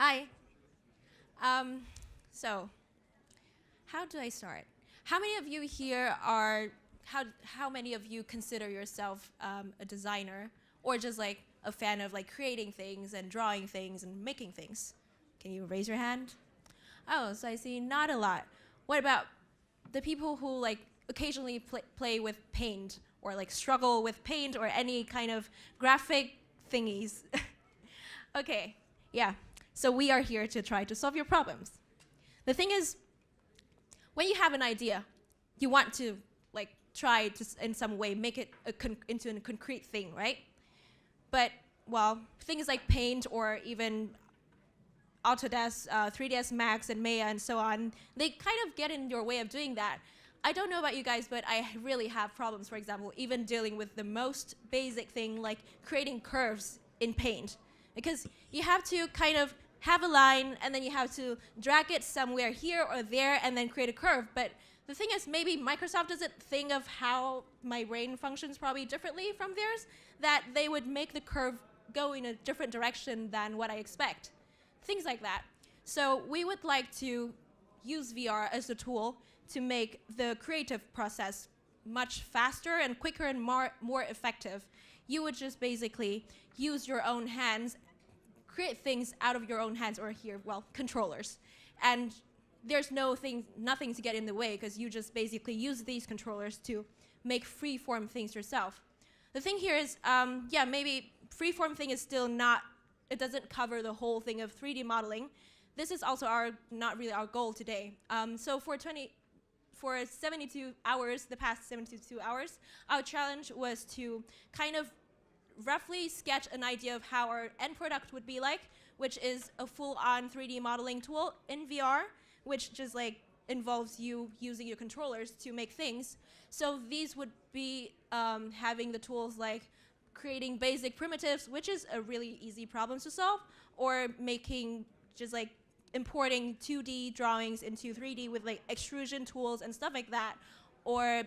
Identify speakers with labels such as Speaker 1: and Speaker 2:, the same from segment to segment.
Speaker 1: Hi. Um, so, how do I start? How many of you here are, how many of you consider yourself a designer or just like a fan of like creating things and drawing things and making things? Can you raise your hand? Oh, so I see not a lot. What about the people who like occasionally play with paint or like struggle with paint or any kind of graphic thingies? Okay, yeah. So we are here to try to solve your problems. The thing is, when you have an idea, you want to like try to in some way make it into a concrete thing, right? But well, things like Paint or even Autodesk, 3ds Max and Maya and so on, they kind of get in your way of doing that. I don't know about you guys, but I really have problems, for example, even dealing with the most basic thing like creating curves in Paint. Because you have to kind of have a line and then you have to drag it somewhere here or there and then create a curve. But the thing is, maybe Microsoft doesn't think of how my brain functions probably differently from theirs, that they would make the curve go in a different direction than what I expect. Things like that. So we would like to use VR as a tool to make the creative process much faster and quicker and more effective. You would just basically use your own hands, create things out of your own hands, or here, well, controllers. And there's nothing to get in the way, because you just basically use these controllers to make free-form things yourself. The thing here is, yeah, maybe free-form thing is still not, it doesn't cover the whole thing of 3D modeling. This is also not really our goal today. So for 72 hours, the past 72 hours, our challenge was to kind of roughly sketch an idea of how our end product would be like, which is a full-on 3D modeling tool in VR, which just like involves you using your controllers to make things. So these would be having the tools like creating basic primitives, which is a really easy problem to solve, or making just like importing 2D drawings into 3D with like extrusion tools and stuff like that, or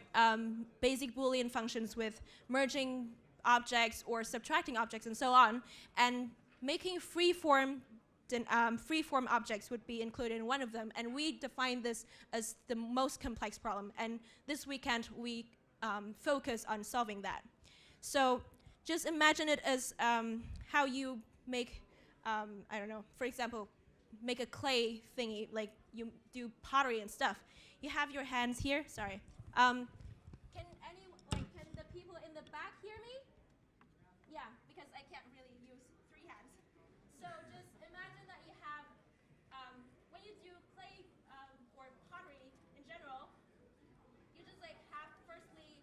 Speaker 1: basic Boolean functions with merging objects or subtracting objects and so on, and making free-form objects would be included in one of them, and we define this as the most complex problem, and this weekend we focus on solving that. So just imagine it as how you make, I don't know, for example, make a clay thingy, like you do pottery and stuff. You have your hands here, sorry. Can the people in the back hear me? Yeah, because I can't really use 3 hands. So just imagine that you have, when you do clay or pottery in general, you just like have firstly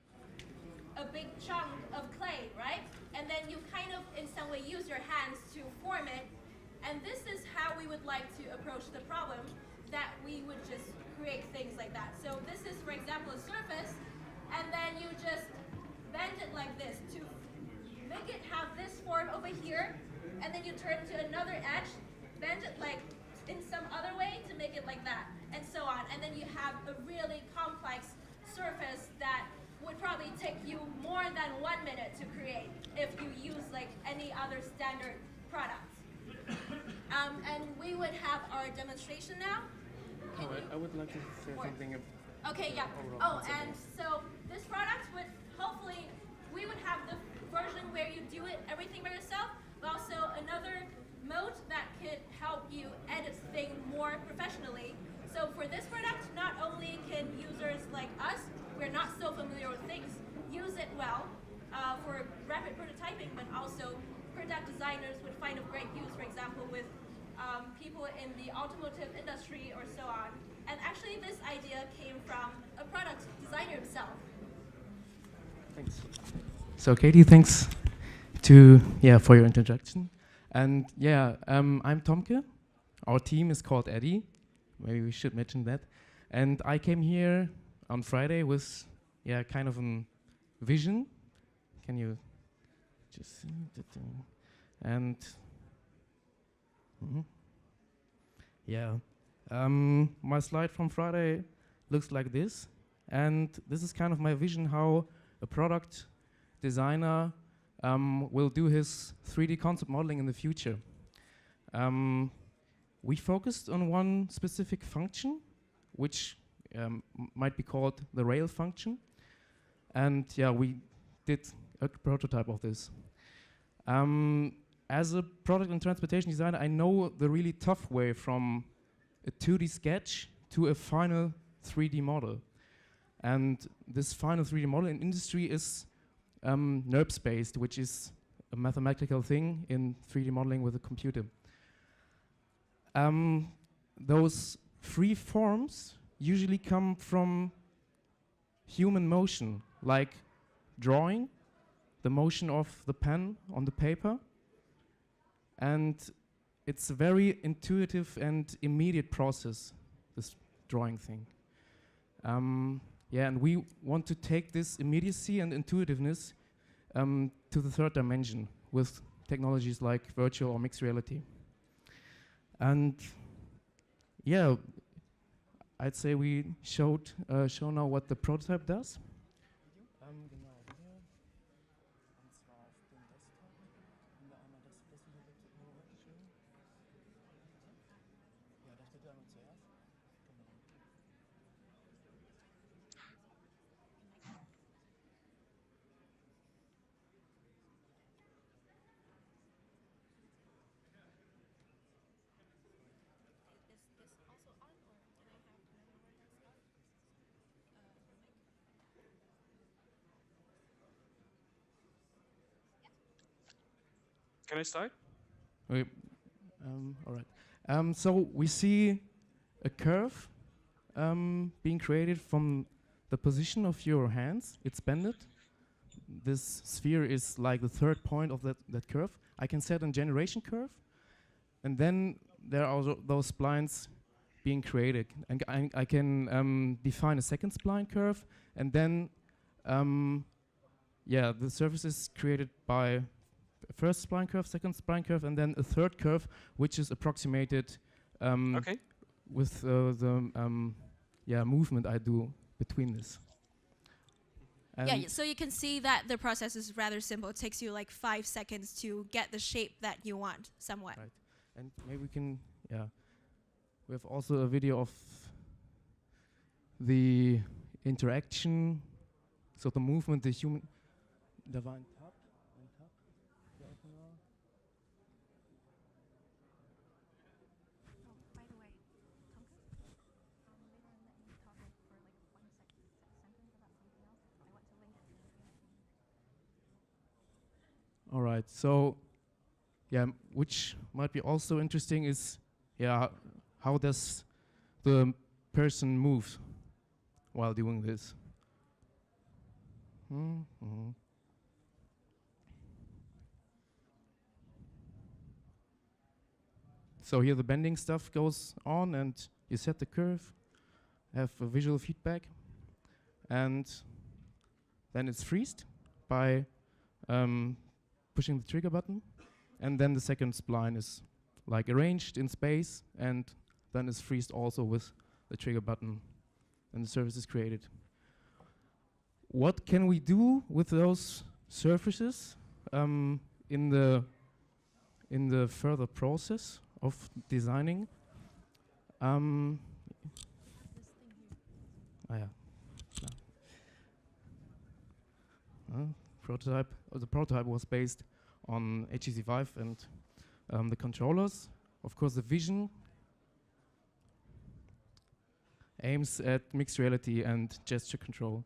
Speaker 1: a big chunk of clay, right? And then you kind of in some way use your hands to form it. And this is how we would like to approach the problem, that we would just create things like that. So this is, for example, a surface, and then you just bend it like this to make it have this form over here, and then you turn to another edge, bend it like in some other way to make it like that, and so on. And then you have a really complex surface that would probably take you more than 1 minute to create if you use like any other standard product. And we would have our demonstration now.
Speaker 2: I would like to say something.
Speaker 1: Okay, yeah. Oh, and so this product would hopefully, we would have the version where you do everything by yourself, but also another mode that could help you edit things more professionally. So for this product, not only can users like us, we're not so familiar with things, use it well for rapid prototyping, but also product designers would find a great use, for example, with people in the automotive industry or so on. And actually, this idea came from a product designer himself.
Speaker 2: Thanks. So Katie, thanks for your introduction. And yeah, I'm Tomke. Our team is called Eddie. Maybe we should mention that. And I came here on Friday with kind of a vision. Can you just see that thing? And my slide from Friday looks like this, and this is kind of my vision how a product designer will do his 3D concept modeling in the future. we focused on one specific function, which might be called the rail function. And yeah, we did a prototype of this. As a product and transportation designer, I know the really tough way from a 2D sketch to a final 3D model. And this final 3D model in industry is NURBS-based, which is a mathematical thing in 3D modeling with a computer. Those free forms usually come from human motion, like drawing, the motion of the pen on the paper. And it's a very intuitive and immediate process, this drawing thing. Yeah, and we want to take this immediacy and intuitiveness to the third dimension with technologies like virtual or mixed reality. And yeah, I'd say we show now what the prototype does.
Speaker 3: Can I start?
Speaker 2: Okay. All right. So we see a curve being created from the position of your hands. It's bended. This sphere is like the third point of that curve. I can set a generation curve, and then there are those splines being created. And I can define a second spline curve, and then yeah, the surface is created by first spline curve, second spline curve, and then a third curve, which is approximated with the yeah, movement I do between this.
Speaker 1: Yeah, so you can see that the process is rather simple. It takes you like 5 seconds to get the shape that you want, somewhat.
Speaker 2: Right. And maybe we can, yeah. We have also a video of the interaction, so the movement, the human. Da war ein Tab.
Speaker 1: By the way, Tomke, later on let me talk like for like 1 sentence about something else. I want to link it.
Speaker 2: All right. So, yeah, which might be also interesting is, yeah, how does the person move while doing this? So here the bending stuff goes on, and you set the curve, have a visual feedback, and then it's freezed by pushing the trigger button, and then the second spline is like arranged in space, and then is freezed also with the trigger button, and the surface is created. What can we do with those surfaces in the further process of designing? Yeah. Prototype. The prototype was based on HTC5 and the controllers. Of course, the vision aims at mixed reality and gesture control.